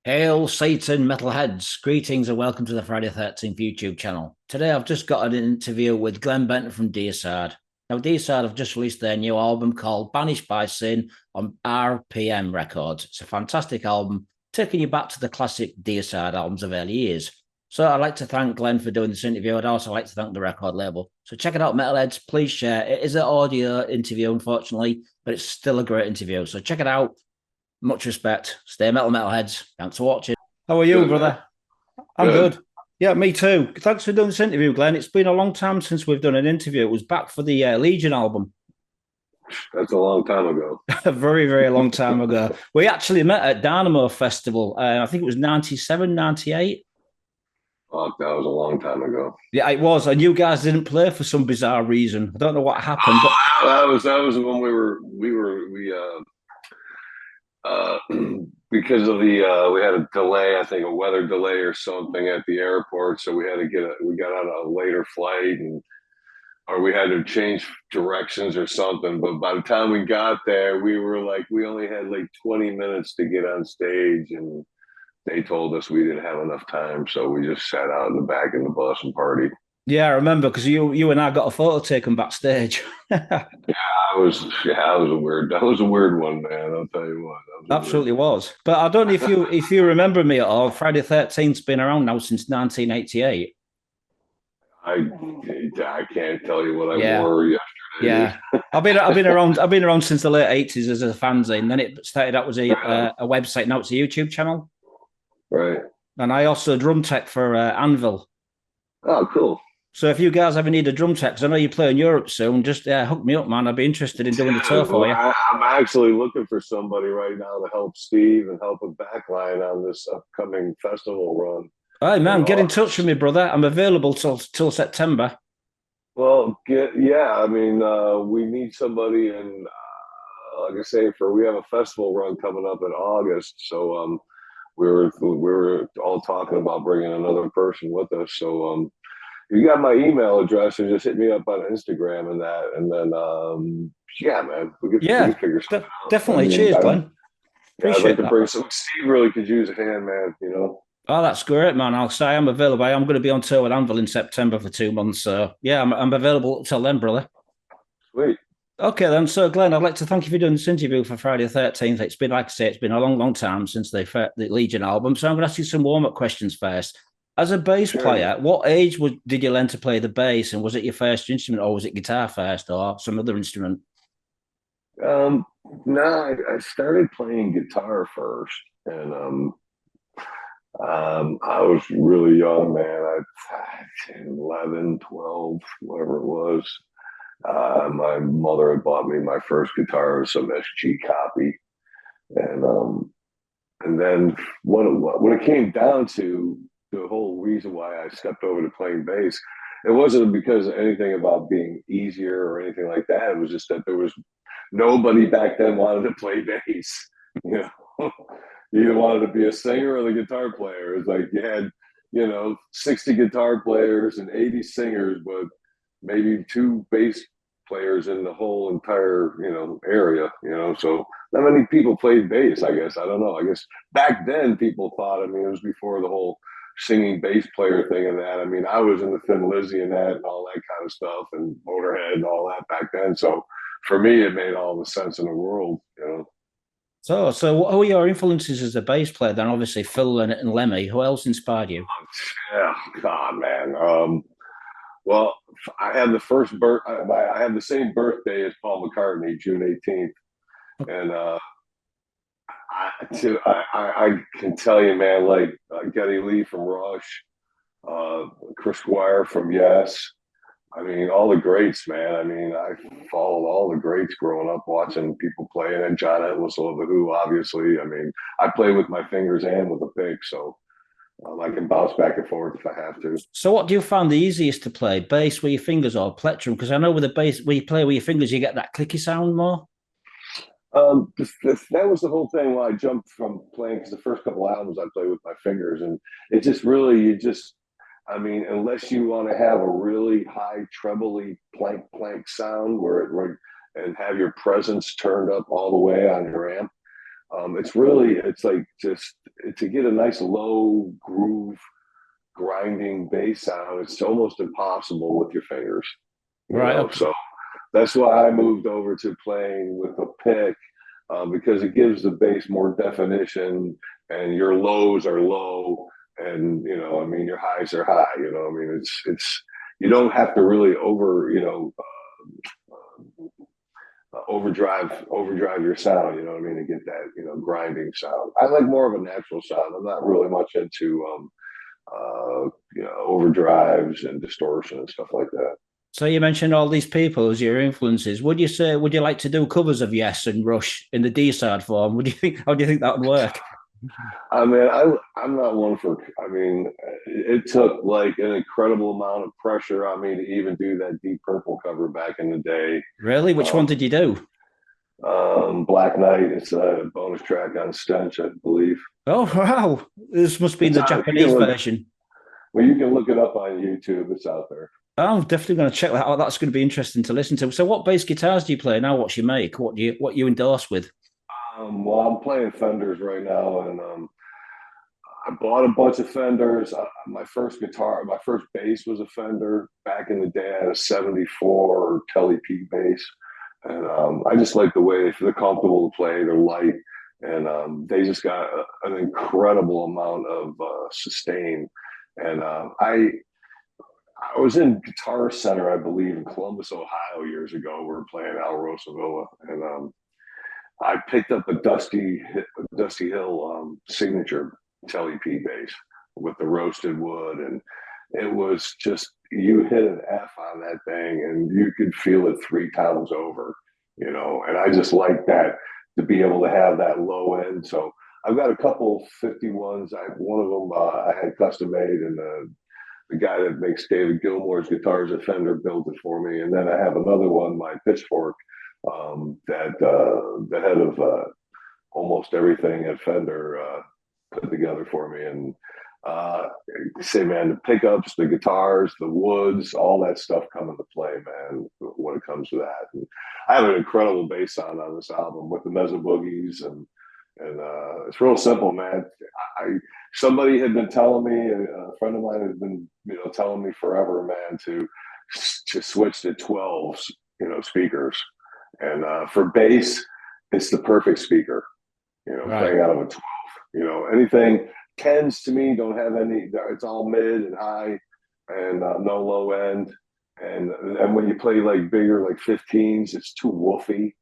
Hail Satan metalheads! Greetings and welcome to the Friday 13th YouTube channel. Today I've just got an interview with Glen Benton from Deicide. Now Deicide have just released their new album called Banished by Sin on RPM Records. It's a fantastic album, taking you back to the classic Deicide albums of early years. So I'd like to thank Glen for doing this interview. I'd also like to thank the record label. So check it out, metalheads. Please share. It is an audio interview, unfortunately, but it's still a great interview. So check it out. Much respect. Stay metalheads. Thanks for watching. How are you, Good, brother? man. I'm good. Yeah, me too. Thanks for doing this interview, Glenn. It's been a long time since we've done an interview. It was back for the Legion album. That's a long time ago. A very, very long time ago. We actually met at Dynamo Festival. I think it was 97, 98. Oh, that was a long time ago. Yeah, it was. And you guys didn't play for some bizarre reason. I don't know what happened, but That was when uh because of the we had a delay, I think a weather delay or something at the airport, so we got on a later flight and or we had to change directions or something. But by the time we got there, we only had like 20 minutes to get on stage, and they told us we didn't have enough time, so we just sat out in the back in the bus and partied. yeah, I remember because you and I got a photo taken backstage. That was a weird one, man. I'll tell you what, that was a weird Absolutely was. But I don't know if you remember me at all. Friday 13th's been around now since 1988. I can't tell you what I Yeah. wore yesterday. Yeah. I've been around since the late 80s as a fanzine. Then it started out as a website. Now it's a YouTube channel. Right. And I also drum tech for Anvil. Oh, cool. So if you guys ever need a drum tech, 'cause I know you play in Europe soon, just hook me up, man. I'd be interested in doing the tour for Well, you. I'm actually looking for somebody right now to help Steve and help with backline on this upcoming festival run Hey in man, get in touch with August. me, brother. I'm available till September. Well, yeah. I mean, we need somebody, and like I say, we have a festival run coming up in August, so we were all talking about bringing another person with us. So you got my email address, and just hit me up on Instagram and that, and then yeah, man, we Yeah, could figure something out. I definitely. mean, Cheers, Glenn. yeah, I'd like Appreciate to that. bring some. Steve really could use a hand, man. Oh, that's great, man. I'll say I'm available. I'm going to be on tour with Anvil in September for 2 months. So, yeah, I'm available till then, brother. Sweet. Okay, then. So, Glenn, I'd like to thank you for doing this interview for Friday the 13th. It's been, like I say, it's been a long, long time since the Legion album. So, I'm going to ask you some warm up questions first. As a bass Sure, player, man. what age did you learn to play the bass? And was it your first instrument, or was it guitar first, or some other instrument? Um, no, I started playing guitar first, and I was really young, man. 11, 12, whatever it was. My mother had bought me my first guitar, was some SG copy, and then when it came down to the whole reason why I stepped over to playing bass, it wasn't because of anything about being easier or anything like that. It was just that there was nobody back then wanted to play bass. You know, you either wanted to be a singer or the guitar player. It's like you had, 60 guitar players and 80 singers, but maybe two bass players in the whole entire, area, so not many people played bass, I guess. I don't know. I guess back then people thought, I mean, it was before the whole singing bass player thing and that. I mean, I was in the Thin Lizzy and that and all that kind of stuff and Motorhead and all that back then. So for me, it made all the sense in the world. So what were your influences as a bass player? Then, obviously, Phil and Lemmy. Who else inspired you? Yeah, God, man. Well, I had I had the same birthday as Paul McCartney, June 18th, and I can tell you, man, like Geddy Lee from Rush, Chris Squire from Yes. I mean, all the greats, man. I mean, I followed all the greats growing up, watching people play, and then John Entwistle of the Who, obviously. I mean, I play with my fingers and with a pick, so I can bounce back and forth if I have to. So, what do you find the easiest to play, bass with your fingers or plectrum? Because I know with the bass, when you play with your fingers, you get that clicky sound more. That was the whole thing when I jumped from playing, because the first couple albums I played with my fingers, and it just really, I mean, unless you want to have a really high trebly plank sound and have your presence turned up all the way on your amp, it's like to get a nice low groove grinding bass sound, it's almost impossible with your fingers, Right. So Okay. that's why I moved over to playing with a pick, because it gives the bass more definition, and your lows are low, and I mean, your highs are high. I mean, it's you don't have to really overdrive your sound. You know what I mean, to get that grinding sound. I like more of a natural sound. I'm not really much into overdrives and distortion and stuff like that. So you mentioned all these people as your influences. Would you like to do covers of Yes and Rush in the Deicide form? Would you think? How do you think that would work? I mean, I'm not one for. I mean, it took like an incredible amount of pressure on me to even do that Deep Purple cover back in the day. Really? Which one did you do? Black Knight. It's a bonus track on Stench, I believe. Oh wow! This must be It's the on. Japanese version. Well, you can look it up on YouTube. It's out there. I'm definitely going to check that out. That's going to be interesting to listen to. So, what bass guitars do you play now? What's your make? What you endorse with? Well, I'm playing Fenders right now, and I bought a bunch of Fenders. My first bass was a Fender. Back in the day, I had a '74 Tele P bass, and I just like the way they're comfortable to play. They're light, and they just got an incredible amount of sustain. And I was in Guitar Center, I believe, in Columbus, Ohio, years ago. We were playing Al Roosevelt, and I picked up a Dusty Hill signature Tele P bass with the roasted wood, and it was just, you hit an F on that thing, and you could feel it three times over, And I just like that, to be able to have that low end. So I've got a couple 51s. One of them I had custom made, and the guy that makes David Gilmour's guitars at Fender built it for me. And then I have another one, my Pitchfork, that the head of almost everything at Fender put together for me. And say, man, the pickups, the guitars, the woods, all that stuff come into play, man, when it comes to that. And I have an incredible bass sound on this album with the Mezzo Boogies, and it's real simple, man. Somebody had been telling me, a friend of mine has been, telling me forever, man, to switch to 12s, speakers. And for bass, it's the perfect speaker, Right. playing out of a 12. Anything 10s to me don't have any, it's all mid and high, and no low end. And when you play like bigger, like 15s, it's too woofy.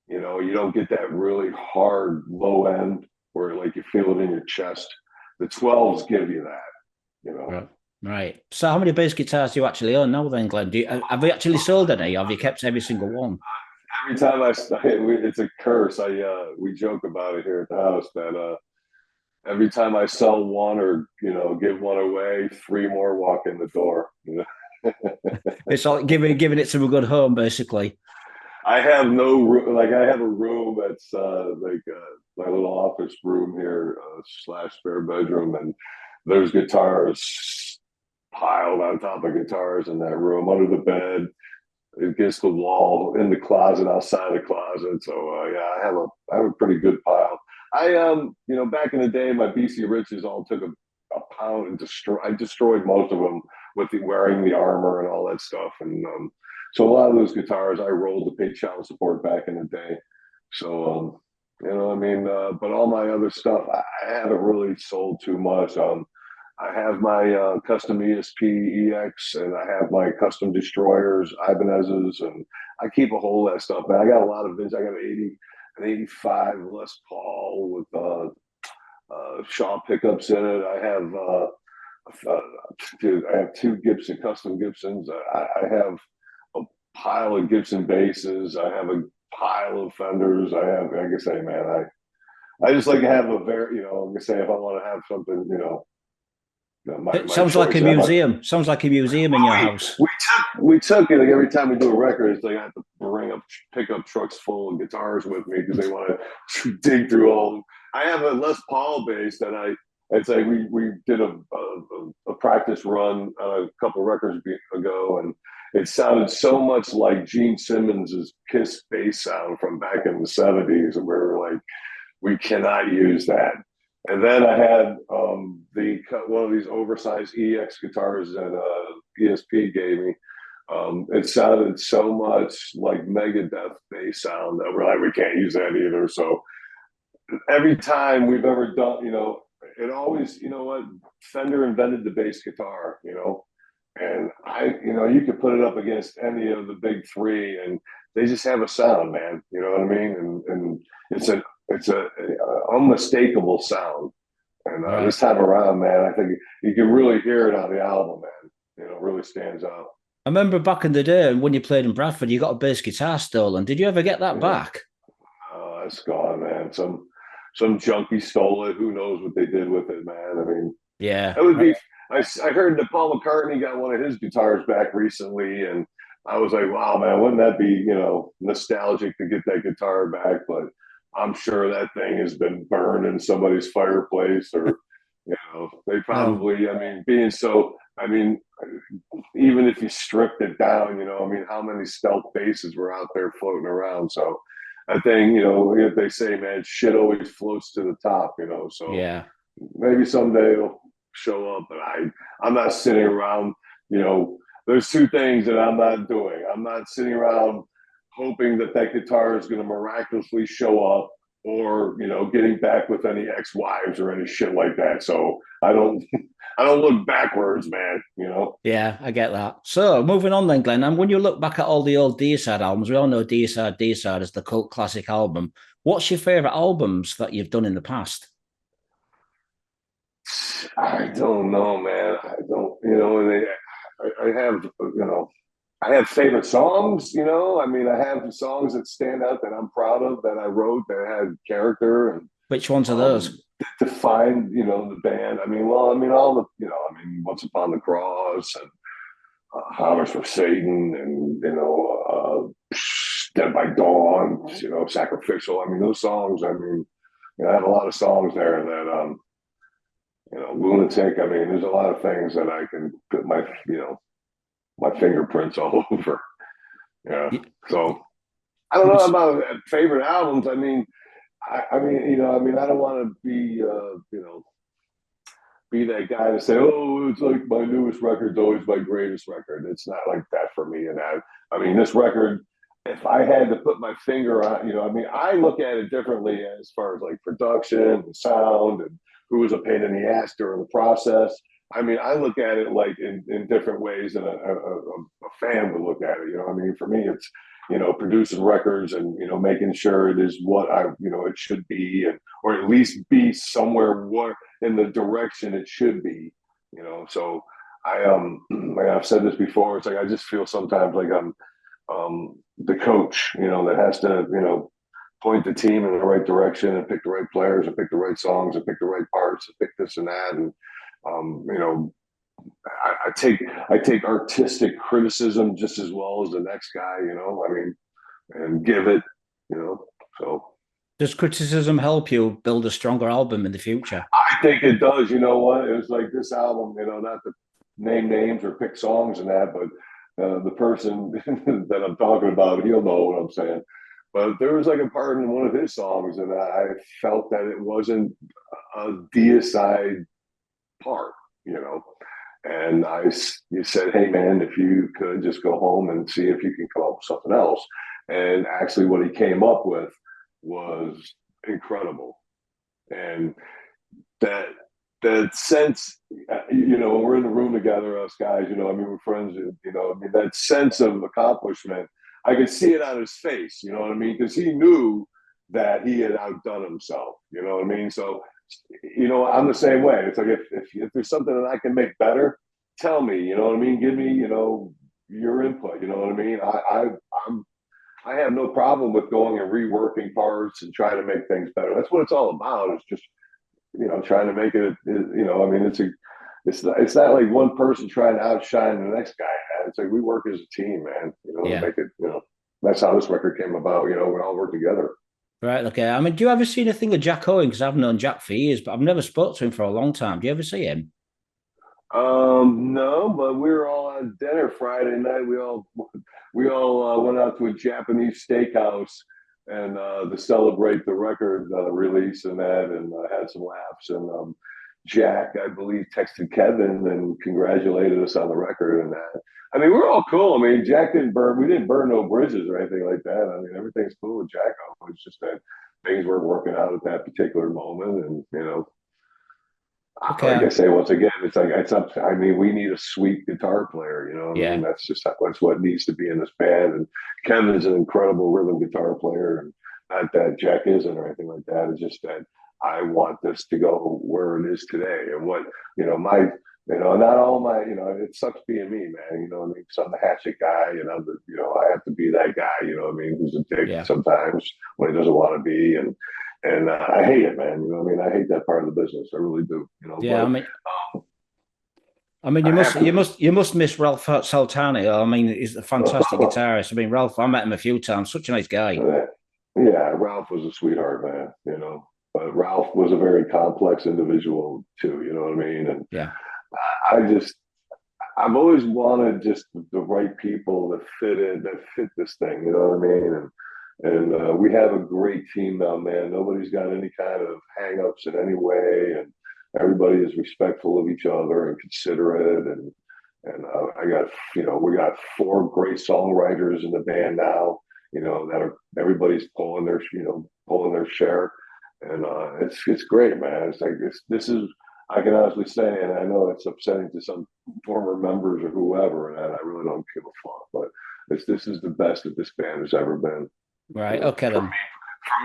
You don't get that really hard low end where like you feel it in your chest. The 12s give you that. Right. Right. So, how many bass guitars do you actually own now, then, Glenn? Have you actually sold any? Or have you kept every single one? Every time it's a curse. We joke about it here at the house that every time I sell one or give one away, three more walk in the door. It's like giving it to a good home, basically. I have no room. Like, I have a room that's my little office room here / spare bedroom, and there's guitars piled on top of guitars in that room, under the bed, against the wall, in the closet, outside the closet. So yeah, I have a pretty good pile. Back in the day, my BC Riches all took a pound, and I destroyed most of them with wearing the armor and all that stuff. And so a lot of those guitars I rolled to pay child support back in the day. So I mean, but all my other stuff, I haven't really sold too much. I have my custom ESP EX, and I have my custom destroyers, Ibanez's, and I keep a whole of that stuff. Man, I got a lot of vintage. I got an 85 Les Paul with Shaw pickups in it. I have I have two custom Gibsons. I have a pile of Gibson basses. I have a pile of Fenders. Like I say, man, I just like to have a like I say, if I want to have something, It my sounds like a choice. museum. Sounds like a museum in your we, house. we took it, like, every time we do a record, it's like I have to bring up pickup trucks full of guitars with me because they want to dig through all of them. I have a Les Paul bass that it's like we did a practice run on a couple records ago, and it sounded so much like Gene Simmons's Kiss bass sound from back in the '70s, and we were like, we cannot use that. And then I had one of these oversized EX guitars that ESP gave me. It sounded so much like Megadeth bass sound that we're like, we can't use that either. So every time we've ever done, it always, what, Fender invented the bass guitar, and you could put it up against any of the big three, and they just have a sound, man. You know what I mean? And it's a unmistakable sound. And Right. this time around, man, I think you can really hear it on the album, man. It really stands out. I remember back in the day when you played in Bradford, you got a bass guitar stolen. Did you ever get that Yeah, back? it's gone, man. Some junkie stole it. Who knows what they did with it, man? I mean, Yeah. that would be. I heard that Paul McCartney got one of his guitars back recently, and I was like, wow, man, wouldn't that be nostalgic to get that guitar back? But I'm sure that thing has been burned in somebody's fireplace, or they No. probably. I mean, being so. I mean, even if you stripped it down, I mean, how many stealth bases were out there floating around? So I think, if they say, man, shit always floats to the top, so Yeah. maybe someday it'll show up. But I'm not sitting around, there's two things that I'm not doing. I'm not sitting around hoping that guitar is going to miraculously show up, or getting back with any ex-wives or any shit like that. So I don't look backwards, man. Yeah, I get that. So moving on then, Glenn, and when you look back at all the old Deicide albums, we all know Deicide is the cult classic album. What's your favorite albums that you've done in the past? I don't know, man. I don't, and I have, I have favorite songs, I mean, I have songs that stand out that I'm proud of, that I wrote, that had character and Which ones are um, those? defined, the band. I mean, well, I mean, all the, Once Upon the Cross, and Homage for Satan, and, Dead by Dawn, Sacrificial. I mean, those songs, I mean, I have a lot of songs there that, Lunatic. I mean, there's a lot of things that I can put my fingerprints all over. Yeah. Y- So I don't know about favorite albums. I mean, I don't want to be that guy to say, oh, it's like my newest record's always my greatest record. It's not like that for me. And I mean, this record, if I had to put my finger on, I look at it differently as far as like production and sound and who was a pain in the ass during the process. I mean, I look at it like in different ways than a fan would look at it. I mean, for me, it's, producing records and, making sure it is what it should be, and, or at least be somewhere what in the direction it should be. So like I've said this before, it's like I just feel sometimes like I'm the coach, that has to, point the team in the right direction and pick the right players and pick the right songs and pick the right parts and pick this and that. And, um, you know, I take artistic criticism just as well as the next guy, I mean, and give it, you know, so Does criticism help you build a stronger album in the future? I think it does. You know what? It was like this album, not to name names or pick songs and that, but the person that I'm talking about, he'll know what I'm saying. But there was like a part in one of his songs, and I felt that it wasn't a deicide part, you know. And you said, hey man, if you could just go home and see if you can come up with something else. And actually, what he came up with was incredible. And that that sense, when we're in the room together, us guys, I mean, we're friends, I mean, that sense of accomplishment, I could see it on his face, you know what I mean? Because he knew that he had outdone himself, you know what I mean? So, I'm the same way. It's like, if there's something that I can make better, tell me, you know what I mean? Give me, your input, you know what I mean? I'm, I have no problem with going and reworking parts and trying to make things better. That's what it's all about. It's just trying to make it, I mean, it's not like one person trying to outshine the next guy. Man. It's like we work as a team, man, to Yeah. make it, that's how this record came about. We all work together. Right. Okay. I mean, do you ever see anything of Jacko? Because I've known Jack for years, but I've never spoke to him for a long time. Do you ever see him? No, but we were all on dinner Friday night. We all went out to a Japanese steakhouse, and to celebrate the record release and that, and had some laughs. And Jack, I believe, texted Kevin and congratulated us on the record and that. I mean, we're all cool. I mean, Jack didn't burn. We didn't burn no bridges or anything like that. I mean, everything's cool with Jacko. It's just that things weren't working out at that particular moment, and like I Okay. say, once again, it's like it's up. I mean, we need a sweet guitar player. You know what I mean? Yeah. That's what needs to be in this band. And Kevin's an incredible rhythm guitar player, and not that Jack isn't or anything like that. It's just that I want this to go where it is today. And what my not all my it sucks being me, man. You know what I mean? Because I'm the hatchet guy, and I have to be that guy. You know what I mean? Who's a dick Yeah. sometimes when he doesn't want to be, and I hate it, man. You know what I mean? I hate that part of the business. I really do. Yeah. I mean, I have to. you must miss Ralph Saltani. I mean, he's a fantastic guitarist. I mean, Ralph, I met him a few times. Such a nice guy. Yeah, Ralph was a sweetheart, man. But Ralph was a very complex individual too. You know what I mean? And Yeah. I just, I've always wanted just the right people that fit this thing. You know what I mean? And we have a great team now, man. Nobody's got any kind of hangups in any way, and everybody is respectful of each other and considerate. And I got, we got four great songwriters in the band now. That are everybody's pulling their share, and it's great, man. It's like this is. I can honestly say, and I know it's upsetting to some former members or whoever, and I really don't give a fuck, but this is the best that this band has ever been. Right. Okay For then.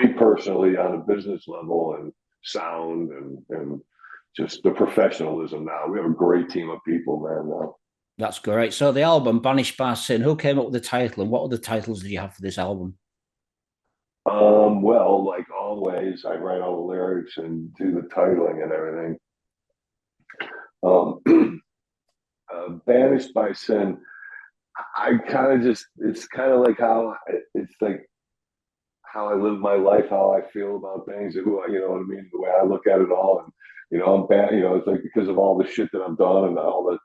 me personally, on a business level and sound and just the professionalism. Now we have a great team of people, man. Now. That's great. So the album Banished by Sin. Who came up with the title, and what other titles did you have for this album? Well, like always, I write all the lyrics and do the titling and everything. Banished by Sin. I kind of it's kind of like it's like how I live my life, how I feel about things, and you know what I mean, the way I look at it all. And, I'm bad, it's like because of all the shit that I've done and all the,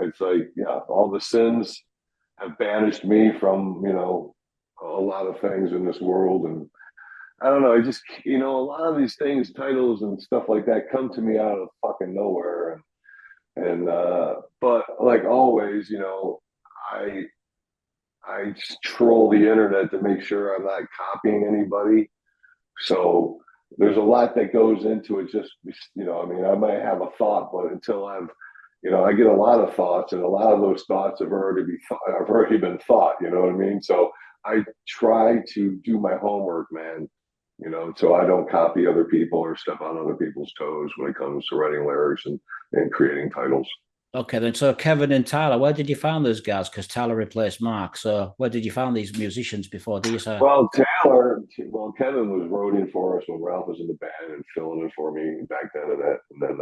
it's like, yeah, all the sins have banished me from, a lot of things in this world. And I don't know, I just, a lot of these things, titles and stuff like that come to me out of fucking nowhere. But like always, I I troll the internet to make sure I'm not copying anybody. So there's a lot that goes into it. Just I mean, I might have a thought, but until I get a lot of thoughts, and a lot of those thoughts have already been thought. You know what I mean? So I try to do my homework, man. So I don't copy other people or step on other people's toes when it comes to writing lyrics and creating titles. Okay, then. So Kevin and Tyler, where did you find those guys? Because Tyler replaced Mark. So where did you find these musicians before Deicide? Well, Kevin was roading for us when Ralph was in the band and filling in for me back then and that. And then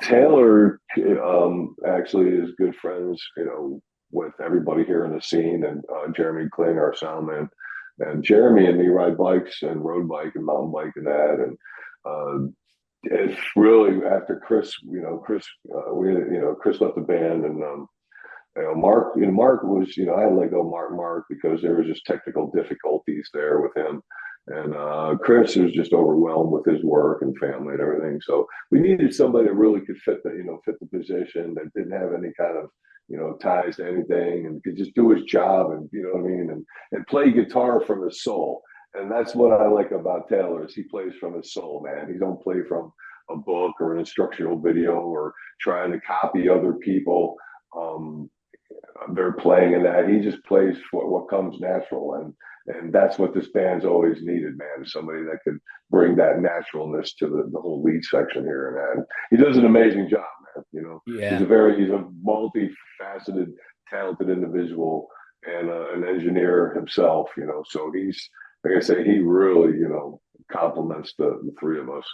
Taylor actually is good friends, with everybody here in the scene, and Jeremy Kling, our sound man. And Jeremy and me ride bikes and road bike and mountain bike and that. And it's really after Chris, Chris left the band, and Mark was, I had to let go Mark because there was just technical difficulties there with him. And Chris was just overwhelmed with his work and family and everything. So we needed somebody that really could fit the position, that didn't have any kind of, ties to anything, and could just do his job, and you know what I mean, and play guitar from his soul. And that's what I like about Taylor, is he plays from his soul, man. He don't play from a book or an instructional video or trying to copy other people. They're playing in that. He just plays for what comes natural, and that's what this band's always needed, man. Somebody that could bring that naturalness to the whole lead section here, and he does an amazing job, man. He's Yeah. he's a multifaceted, talented individual, and an engineer himself. So he's, like I say, he really complements the three of us.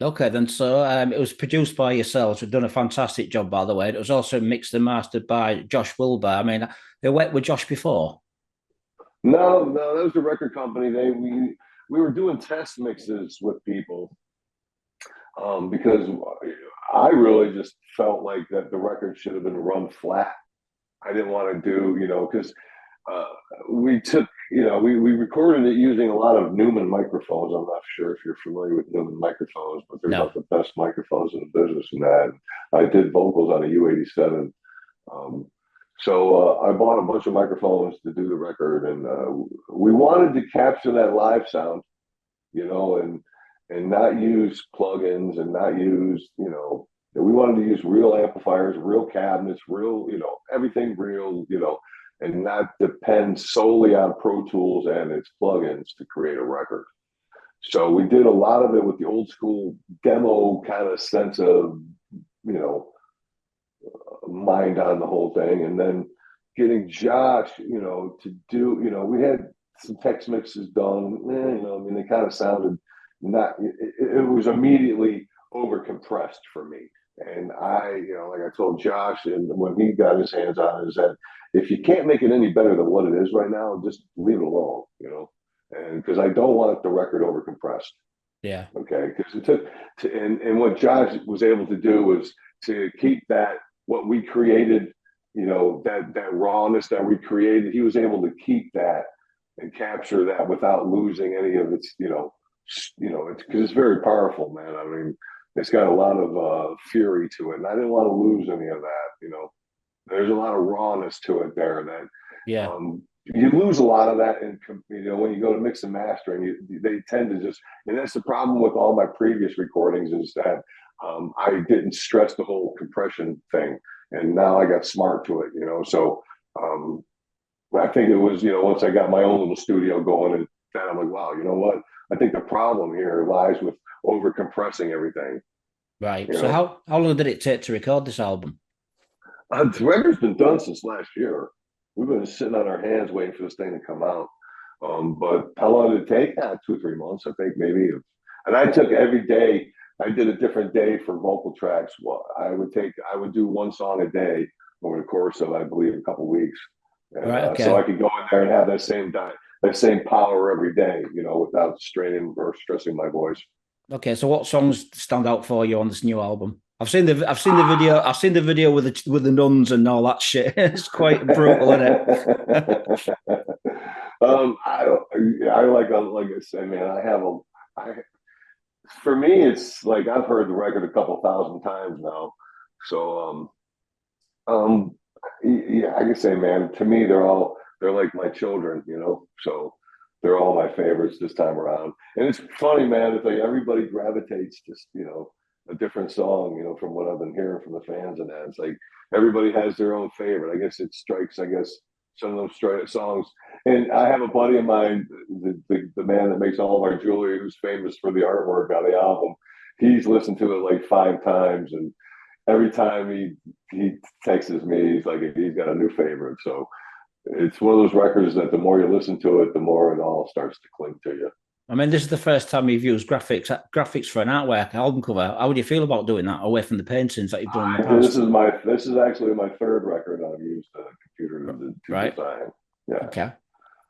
Okay, then. So it was produced by yourselves. You've done a fantastic job, by the way. It was also mixed and mastered by Josh Wilbur. I mean, they worked with Josh before. No, that was the record company. We were doing test mixes with people, because I really just felt like that the record should have been run flat. I didn't want to do, because we took we recorded it using a lot of Newman microphones. I'm not sure if you're familiar with Newman microphones, but they're No. about the best microphones in the business. And that I did vocals on a U87. So I bought a bunch of microphones to do the record, and we wanted to capture that live sound, and not use plugins and not use, we wanted to use real amplifiers, real cabinets, real, everything real, and not depend solely on Pro Tools and its plugins to create a record. So we did a lot of it with the old school demo kind of sense of, mind on the whole thing. And then getting Josh, to do, we had some text mixes done, they kind of sounded it was immediately over compressed for me. And like I told Josh, and when he got his hands on it, is that if you can't make it any better than what it is right now, just leave it alone, and because I don't want the record over compressed. Yeah. Okay. Because it took and what Josh was able to do was to keep that, what we created, that rawness that we created, he was able to keep that and capture that without losing any of its, it's because it's very powerful, man. I mean, it's got a lot of fury to it, and I didn't want to lose any of that. There's a lot of rawness to it there that you lose a lot of that, and when you go to mix and mastering, they tend to just, and that's the problem with all my previous recordings is that I didn't stress the whole compression thing, and now I got smart to it, So I think it was, once I got my own little studio going, and then I'm like, wow, you know what? I think the problem here lies with over compressing everything. Right. So how long did it take to record this album? The record's been done since last year. We've been sitting on our hands waiting for this thing to come out. But how long did it take? 2 or 3 months, I think, maybe. And I took every day. I did a different day for vocal tracks. Well, I would do one song a day over the course of, I believe, a couple of weeks. And, right. Okay. So I could go in there and have that same power every day, without straining or stressing my voice. Okay, so what songs stand out for you on this new album? I've seen the video. I've seen the video with the nuns and all that shit. It's quite brutal, isn't it? I like I said, man. For me, it's like I've heard the record a couple thousand times now. So yeah, I can say, man. To me, they're like my children, So they're all my favorites this time around. And it's funny, man. It's like everybody gravitates to, a different song, from what I've been hearing from the fans and that. It's like everybody has their own favorite. I guess it strikes, some of those straight songs. And I have a buddy of mine, the man that makes all of our jewelry, who's famous for the artwork on the album. He's listened to it like 5 times, and every time he texts me, he's like, he's got a new favorite. So it's one of those records that the more you listen to it, the more it all starts to cling to you. I mean, this is the first time you've used graphics for an artwork album cover. How would you feel about doing that away from the paintings that you've done in the past? This is actually my 3rd record I've used a computer to design. Yeah. Okay.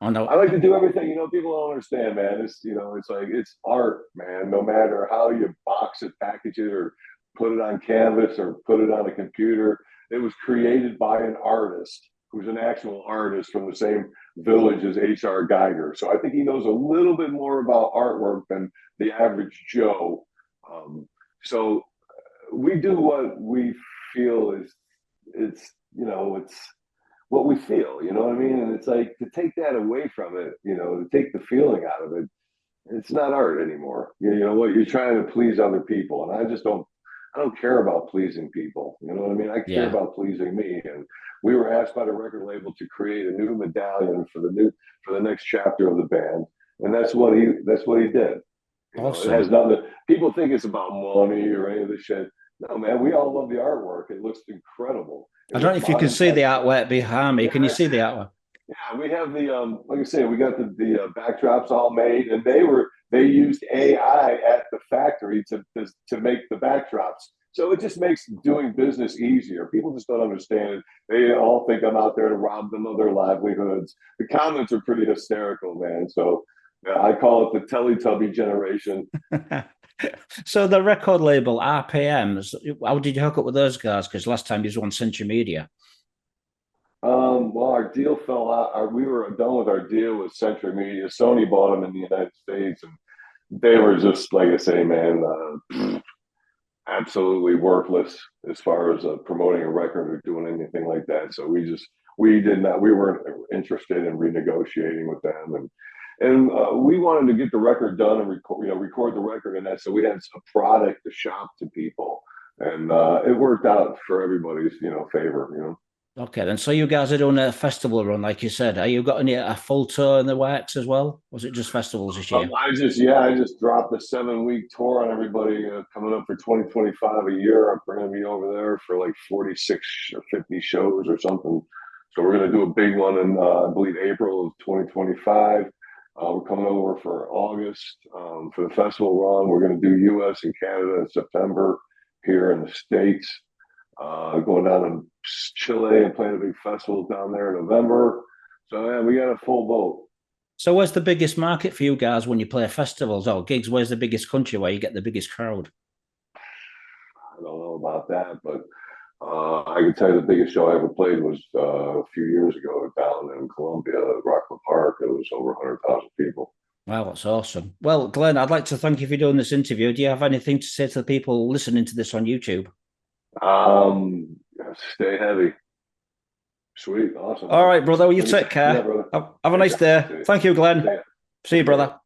I know. I like to do everything. People don't understand, man. It's it's like it's art, man. No matter how you box it, package it, or put it on canvas or put it on a computer, it was created by an artist who's an actual artist from the same village as H.R. Geiger. So I think he knows a little bit more about artwork than the average Joe. So we do what we feel it's what we feel, you know what I mean? And it's like to take that away from it, to take the feeling out of it, it's not art anymore. You know what? You're trying to please other people. And I don't care about pleasing people. You know what I mean? I care about pleasing me. And we were asked by the record label to create a new medallion for the next chapter of the band, and that's what he did. Awesome. It has nothing. People think it's about money or any of this shit. No, man, we all love the artwork. It looks incredible. I don't know if you can see the artwork behind me. Can you see the artwork? Yeah, we have the like I say, we got the backdrops all made, and they used AI at the factory to make the backdrops. So it just makes doing business easier. People just don't understand it. They all think I'm out there to rob them of their livelihoods. The comments are pretty hysterical, man. So I call it the Teletubby generation. So the record label RPMs, how did you hook up with those guys? Because last time you was on Century Media. Well, our deal fell out. We were done with our deal with Century Media. Sony bought them in the United States, and they were just like I say, man, absolutely worthless as far as promoting a record or doing anything like that. So we weren't interested in renegotiating with them, and we wanted to get the record done and record the record and that. So we had a product to shop to people, and it worked out for everybody's favor. Okay, then. So you guys are doing a festival run, like you said. Are you got a full tour in the works as well? Was it just festivals this year? I just dropped a 7-week tour on everybody coming up for 2025 a year. I'm going to be over there for like 46 or 50 shows or something. So we're going to do a big one in, I believe, April of 2025. We're coming over for August for the festival run. We're going to do U.S. and Canada in September here in the States. Going down to Chile and playing a big festival down there in November. So yeah, we got a full boat. So where's the biggest market for you guys when you play festivals or gigs? Where's the biggest country where you get the biggest crowd? I don't know about that, but I can tell you the biggest show I ever played was a few years ago down in Colombia at Rockland Park. It was over 100,000 people. Wow, that's awesome. Well, Glenn, I'd like to thank you for doing this interview. Do you have anything to say to the people listening to this on YouTube? Stay heavy. Sweet, awesome. All right, brother. Well, you take care. Yeah, brother. Have a nice day. Thank you, Glenn. See you, brother.